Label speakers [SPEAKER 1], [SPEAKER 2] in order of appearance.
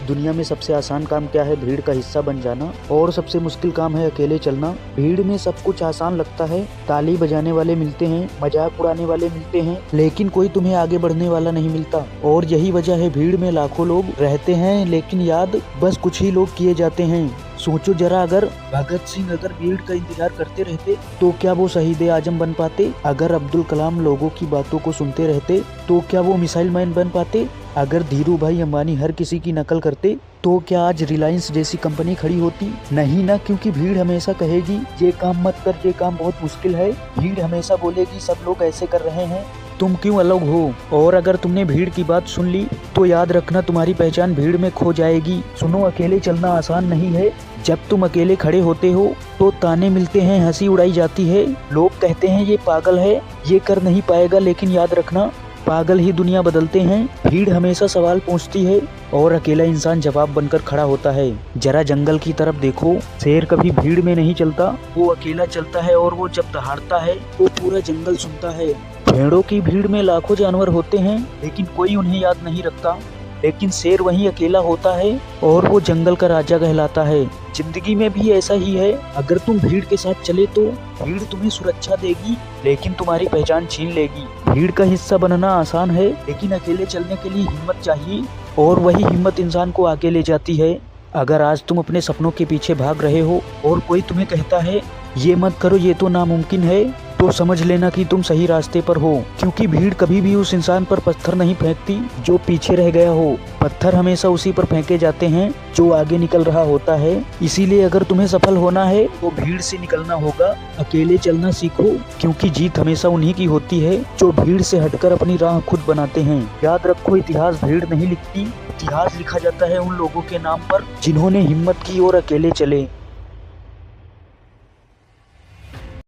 [SPEAKER 1] दुनिया में सबसे आसान काम क्या है? भीड़ का हिस्सा बन जाना। और सबसे मुश्किल काम है अकेले चलना। भीड़ में सब कुछ आसान लगता है, ताली बजाने वाले मिलते हैं, मजाक उड़ाने वाले मिलते हैं, लेकिन कोई तुम्हें आगे बढ़ने वाला नहीं मिलता। और यही वजह है भीड़ में लाखों लोग रहते हैं लेकिन याद बस कुछ ही लोग किए जाते हैं। सोचो जरा, अगर भगत सिंह अगर भीड़ का इंतजार करते रहते तो क्या वो शहीद आजम बन पाते? अगर अब्दुल कलाम लोगों की बातों को सुनते रहते तो क्या वो मिसाइल मैन बन पाते? अगर धीरू भाई अंबानी हर किसी की नकल करते तो क्या आज रिलायंस जैसी कंपनी खड़ी होती? नहीं ना, क्योंकि भीड़ हमेशा कहेगी ये काम मत कर, ये काम बहुत मुश्किल है। भीड़ हमेशा बोलेगी सब लोग ऐसे कर रहे हैं, तुम क्यों अलग हो? और अगर तुमने भीड़ की बात सुन ली तो याद रखना तुम्हारी पहचान भीड़ में खो जाएगी। सुनो, अकेले चलना आसान नहीं है। जब तुम अकेले खड़े होते हो तो ताने मिलते हैं, हंसी उड़ाई जाती है, लोग कहते हैं ये पागल है, ये कर नहीं पाएगा, लेकिन याद रखना पागल ही दुनिया बदलते हैं। भीड़ हमेशा सवाल पूछती है और अकेला इंसान जवाब बनकर खड़ा होता है। जरा जंगल की तरफ देखो, शेर कभी भीड़ में नहीं चलता, वो अकेला चलता है और वो जब दहाड़ता है तो पूरा जंगल सुनता है। भेड़ों की भीड़ में लाखों जानवर होते हैं लेकिन कोई उन्हें याद नहीं रखता, लेकिन शेर वहीं अकेला होता है और वो जंगल का राजा कहलाता है। जिंदगी में भी ऐसा ही है, अगर तुम भीड़ के साथ चले तो भीड़ तुम्हें सुरक्षा देगी लेकिन तुम्हारी पहचान छीन लेगी। भीड़ का हिस्सा बनना आसान है लेकिन अकेले चलने के लिए हिम्मत चाहिए, और वही हिम्मत इंसान को आगे ले जाती है। अगर आज तुम अपने सपनों के पीछे भाग रहे हो और कोई तुम्हें कहता है ये मत करो, ये तो नामुमकिन है, तो समझ लेना कि तुम सही रास्ते पर हो, क्योंकि भीड़ कभी भी उस इंसान पर पत्थर नहीं फेंकती जो पीछे रह गया हो। पत्थर हमेशा उसी पर फेंके जाते हैं जो आगे निकल रहा होता है। इसीलिए अगर तुम्हें सफल होना है तो भीड़ से निकलना होगा, अकेले चलना सीखो, क्योंकि जीत हमेशा उन्हीं की होती है जो भीड़ से हटकर अपनी राह खुद बनाते हैं। याद रखो, इतिहास भीड़ नहीं लिखती, इतिहास लिखा जाता है उन लोगों के नाम पर जिन्होंने हिम्मत की और अकेले चले।